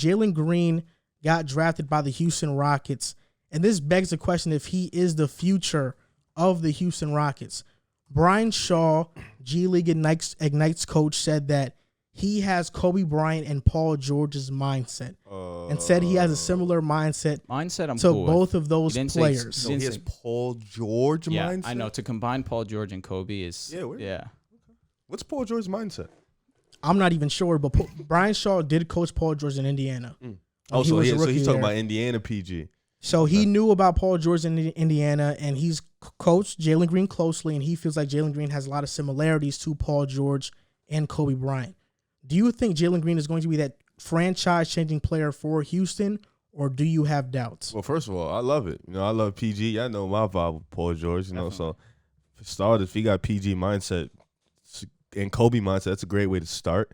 Jalen Green got drafted by the Houston Rockets, and this begs the question if he is the future of the Houston Rockets. Brian Shaw, G League Ignites coach, said that he has Kobe Bryant and Paul George's mindset, and said he has a similar mindset I'm to cool both with. of those He players. So he has Paul George mindset? I know. To combine Paul George and Kobe is What's Paul George's mindset? I'm not even sure, but Brian Shaw did coach Paul George in Indiana. Oh, so he's talking there. about Indiana PG. So he knew about Paul George in Indiana, and he's coached Jalen Green closely, and he feels like Jalen Green has a lot of similarities to Paul George and Kobe Bryant. Do you think Jalen Green is going to be that franchise-changing player for Houston, or do you have doubts? Well, first of all, I love it. I love PG. I know my vibe with Paul George. So for starters, if he got PG mindset and Kobe mindset, that's a great way to start.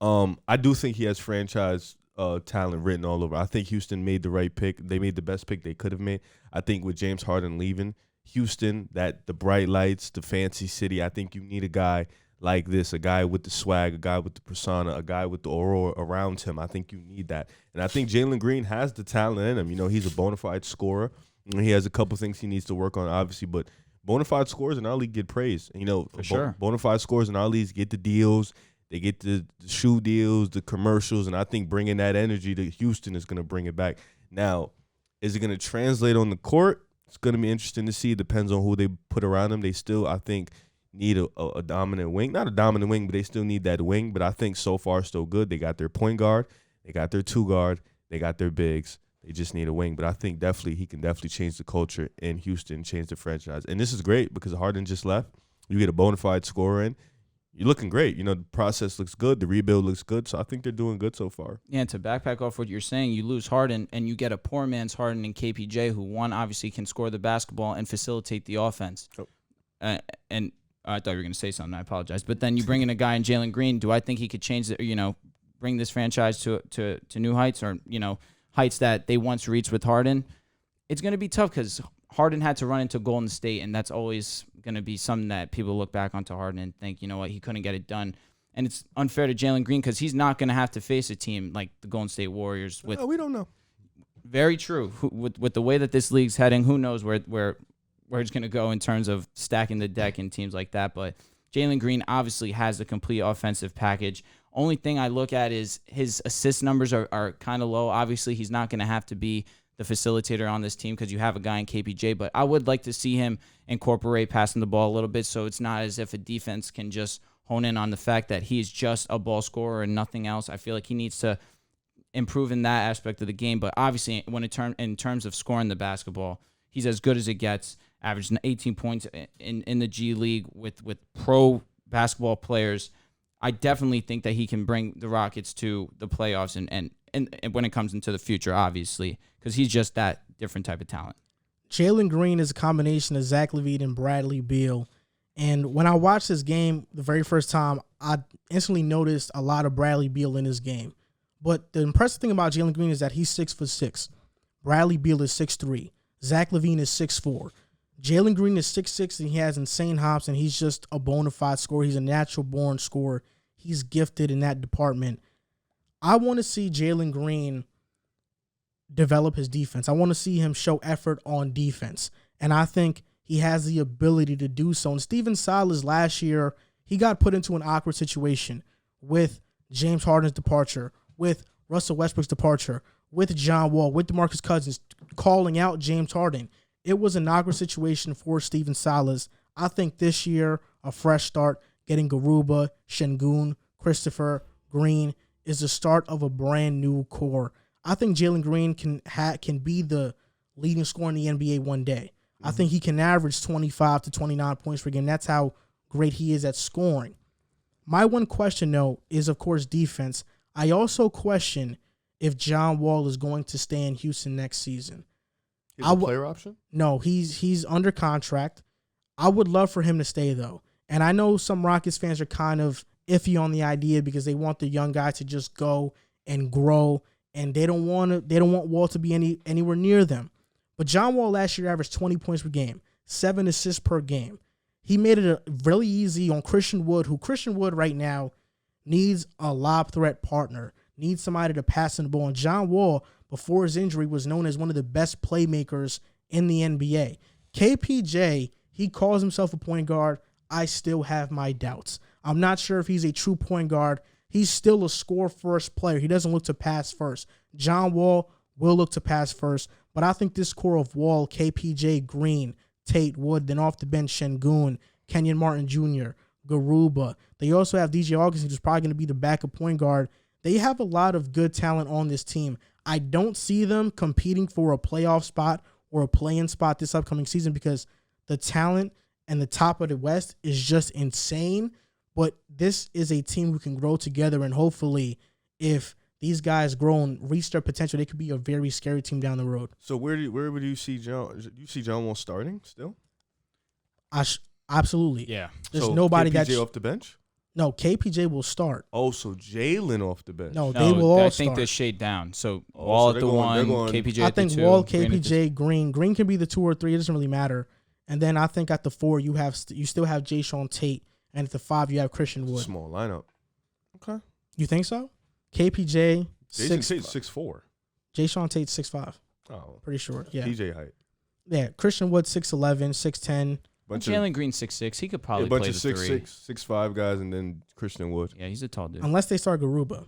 I do think he has franchise talent written all over. I think Houston made the right pick. They made the best pick they could have made. I think with James Harden leaving Houston, that the bright lights, the fancy city, I think you need a guy like this, a guy with the swag, a guy with the persona, a guy with the aura around him. I think you need that. And I think Jalen Green has the talent in him. He's a bona fide scorer. He has a couple things he needs to work on, obviously, but bona fide scorers in our league get praised. For sure. Bona fide scorers in our leagues get the deals. They get the shoe deals, the commercials, and I think bringing that energy to Houston is going to bring it back. Now, is it going to translate on the court? It's going to be interesting to see. It depends on who they put around them. They still, I think, need a dominant wing. Not a dominant wing, but they still need that wing. But I think so far still good. They got their point guard. They got their two guard. They got their bigs. They just need a wing. But I think he can definitely change the culture in Houston, change the franchise. And this is great because Harden just left. You get a bona fide scorer in. You're looking great. The process looks good. The rebuild looks good. So I think they're doing good so far. Yeah, and to backpack off what you're saying, you lose Harden and you get a poor man's Harden and KPJ, who one obviously can score the basketball and facilitate the offense. Oh. And I thought you were going to say something. I apologize. But then you bring in a guy in Jalen Green. Do I think he could change bring this franchise to new heights or, heights that they once reached with Harden? It's going to be tough because Harden had to run into Golden State, and that's always going to be something that people look back onto Harden and think, he couldn't get it done. And it's unfair to Jalen Green because he's not going to have to face a team like the Golden State Warriors. We don't know. Very true. With the way that this league's heading, who knows where it's going to go in terms of stacking the deck and teams like that. But Jalen Green obviously has the complete offensive package. Only thing I look at is his assist numbers are kind of low. Obviously, he's not going to have to be the facilitator on this team because you have a guy in KPJ, but I would like to see him incorporate passing the ball a little bit so it's not as if a defense can just hone in on the fact that he's just a ball scorer and nothing else. I feel like he needs to improve in that aspect of the game, but obviously in terms of scoring the basketball, he's as good as it gets, averaged 18 points in the G League with pro basketball players. I definitely think that he can bring the Rockets to the playoffs and when it comes into the future, obviously, because he's just that different type of talent. Jalen Green is a combination of Zach LaVine and Bradley Beal. And when I watched this game the very first time, I instantly noticed a lot of Bradley Beal in this game. But the impressive thing about Jalen Green is that he's 6'6". Bradley Beal is 6'3". Zach LaVine is 6'4". Jalen Green is 6'6", and he has insane hops, and he's just a bona fide scorer. He's a natural-born scorer. He's gifted in that department. I want to see Jalen Green develop his defense. I want to see him show effort on defense. And I think he has the ability to do so. And Steven Silas last year, he got put into an awkward situation with James Harden's departure, with Russell Westbrook's departure, with John Wall, with DeMarcus Cousins calling out James Harden. It was an awkward situation for Steven Silas. I think this year, a fresh start, getting Garuba, Şengün, Christopher, Green, is the start of a brand new core. I think Jalen Green can be the leading scorer in the NBA one day. Mm-hmm. I think he can average 25 to 29 points per game. That's how great he is at scoring. My one question, though, is, of course, defense. I also question if John Wall is going to stay in Houston next season. He's a player option? No, he's under contract. I would love for him to stay, though. And I know some Rockets fans are kind of iffy on the idea because they want the young guy to just go and grow, and they don't want Wall to be anywhere near them. But John Wall last year averaged 20 points per game, 7 assists per game. He made it really easy on Christian Wood, who Christian Wood right now needs a lob threat partner. need somebody to pass in the ball. And John Wall, before his injury, was known as one of the best playmakers in the NBA. KPJ, he calls himself a point guard. I still have my doubts. I'm not sure if he's a true point guard. He's still a score-first player. He doesn't look to pass first. John Wall will look to pass first, but I think this core of Wall, KPJ, Green, Tate, Wood, then off the bench, Şengün, Kenyon Martin Jr., Garuba. They also have DJ Augustin, who's probably going to be the backup point guard. They have a lot of good talent on this team. I don't see them competing for a playoff spot or a play-in spot this upcoming season because the talent and the top of the West is just insane. But this is a team who can grow together, and hopefully if these guys grow and reach their potential, they could be a very scary team down the road. So where would you see John? Do you see John Wall starting still? Absolutely. Yeah. There's so nobody KPJ off the bench? No, KPJ will start. Oh, so Jalen off the bench. No, they will all I start. think they're shade down. So Wall at the one, KPJ I at the think two. Wall, Green at the KPJ, Green can be the 2 or 3. It doesn't really matter. And then I think at the 4 you still have Jayshawn Tate, and at the 5 you have Christian Wood. Small lineup. Okay. You think so? KPJ Jason Tate's 6'4". Jayshawn Tate 6'5". Oh, Pretty sure. Yeah. PJ height. Yeah. Christian Wood 6'11", 6'10". Jalen Green 6'6". He could probably a bunch play of the 3. 6'6", 6'5" guys, and then Christian Wood. Yeah, he's a tall dude. Unless they start Garuba.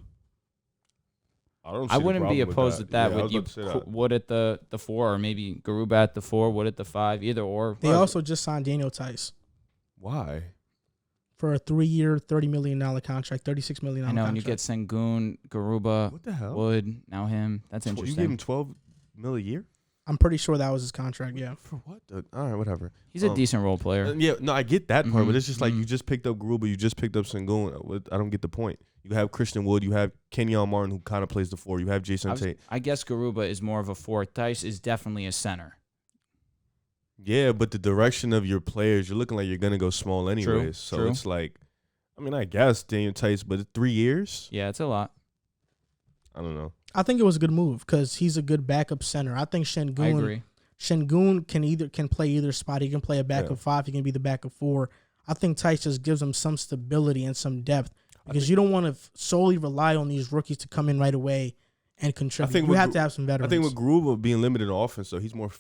I wouldn't be opposed to that. Yeah, Would you put Wood at the 4, or maybe Garuba at the 4, Wood at the 5, either or? They also just signed Daniel Tice Why? for a 3-year, $30 million contract, $36 million I know, contract. and you get Şengün, Garuba, What the hell? Wood, now him. That's interesting. You gave him $12 million a year? I'm pretty sure that was his contract, yeah. For what? All right, whatever. He's a decent role player. Yeah, no, I get that part, Mhm, but it's just like mhm. you just picked up Garuba, you just picked up Şengün. I don't get the point. You have Christian Wood, you have Kenyon Martin, who kind of plays the 4. You have Jason Tate. I guess Garuba is more of a 4. Tice is definitely a center. Yeah, but the direction of your players, you're looking like you're gonna go small anyways. So true. it's like, I mean, I guess Daniel Tice, but 3 years? Yeah, it's a lot. I don't know. I think it was a good move because he's a good backup center. I think I agree. Şengün can play either spot. He can play a backup 5. He can be the backup 4. I think Tice just gives him some stability and some depth because you don't want to solely rely on these rookies to come in right away and contribute. You have to have some veterans. I think with Garuba being limited in offense, so he's more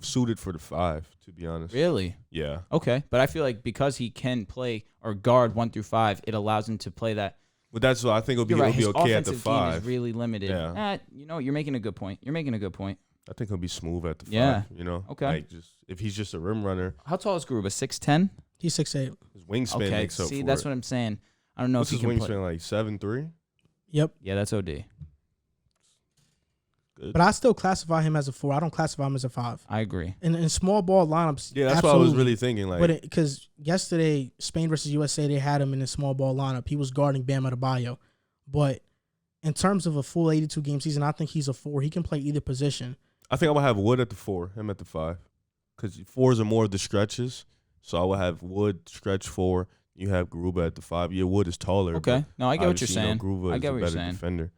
suited for the 5, to be honest. Really? Yeah. Okay, but I feel like because he can play or guard 1 through 5, it allows him to play that. But that's what I think it'll be, You're right. it'll be His okay at the offensive game 5. is really limited. Yeah. You're making a good point. I think he'll be smooth at the 5. Yeah. You know? Okay. Like if he's just a rim runner, How tall is Garuba? 6'10"? he's 6'8". his wingspan Okay, makes up see, for that's it. what I'm saying. I don't know What's if his he can play. wingspan, like 7'3"? Yep. Yeah, that's OD. Good. But I still classify him as a 4. I don't classify him as a 5. I agree. In small ball lineups, Yeah, that's absolutely. what I was really thinking. Like, But because yesterday, Spain versus USA, they had him in a small ball lineup. He was guarding Bam Adebayo. But in terms of a full 82-game season, I think he's a 4. He can play either position. I think I would have Wood at the 4, him at the 5. Because 4s are more of the stretches. So I would have Wood stretch 4. You have Garuba at the 5. Yeah, Wood is taller. Okay. No, I get what you're obviously, saying. Garuba I is get a what you're better saying. defender.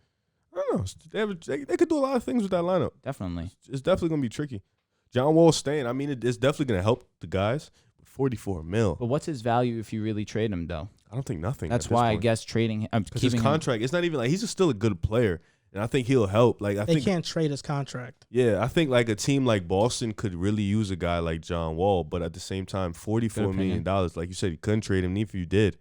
I don't know. They could do a lot of things with that lineup. Definitely. It's definitely going to be tricky. John Wall staying, I mean, it's definitely going to help the guys. 44 mil. But what's his value if you really trade him, though? I don't think nothing. That's at this why I point. guess trading him. Because his contract, it's not even like he's still a good player. And I think he'll help. Like They can't trade his contract. Yeah, I think like a team like Boston could really use a guy like John Wall, but at the same time, $44 million, like you said, you couldn't trade him. Even if you did,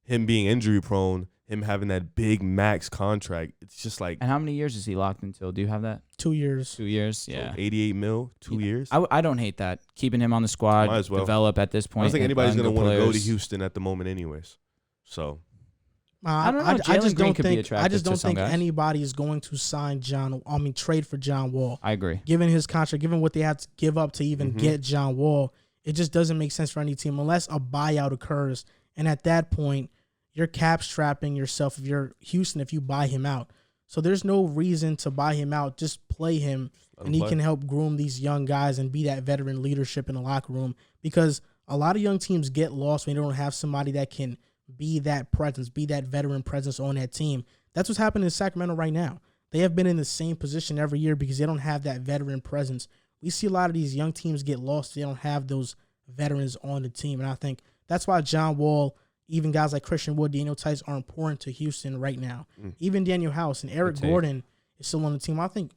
him being injury prone, him having that big max contract, it's just like And how many years is he locked until? Do you have that? 2 years. 2 years? Yeah. 88 mil, 2 years. I don't hate that. Keeping him on the squad, Might as well. develop at this I point. don't think and anybody's letting gonna the want to go to players- Houston at the moment, anyways. So I don't know. I Jalen just Green don't could be think. I attractive just to don't some think guys. anybody is going to trade for John Wall. I agree. Given his contract, given what they have to give up to even Mhm. get John Wall, it just doesn't make sense for any team unless a buyout occurs. And at that point, you're cap strapping yourself if you're Houston if you buy him out. So there's no reason to buy him out. Just play him, let him and he play. can help groom these young guys and be that veteran leadership in the locker room. Because a lot of young teams get lost when they don't have somebody that can be that presence, be that veteran presence on that team. That's what's happening in Sacramento right now. They have been in the same position every year because they don't have that veteran presence. We see a lot of these young teams get lost. They don't have those veterans on the team. And I think that's why John Wall, even guys like Christian Wood, Daniel Tice are important to Houston right now. Even Daniel House and Eric Gordon is still on the team. I think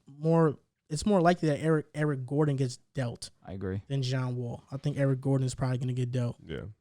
it's more likely that Eric Gordon gets dealt. I agree. Than John Wall. I think Eric Gordon is probably going to get dealt. Yeah.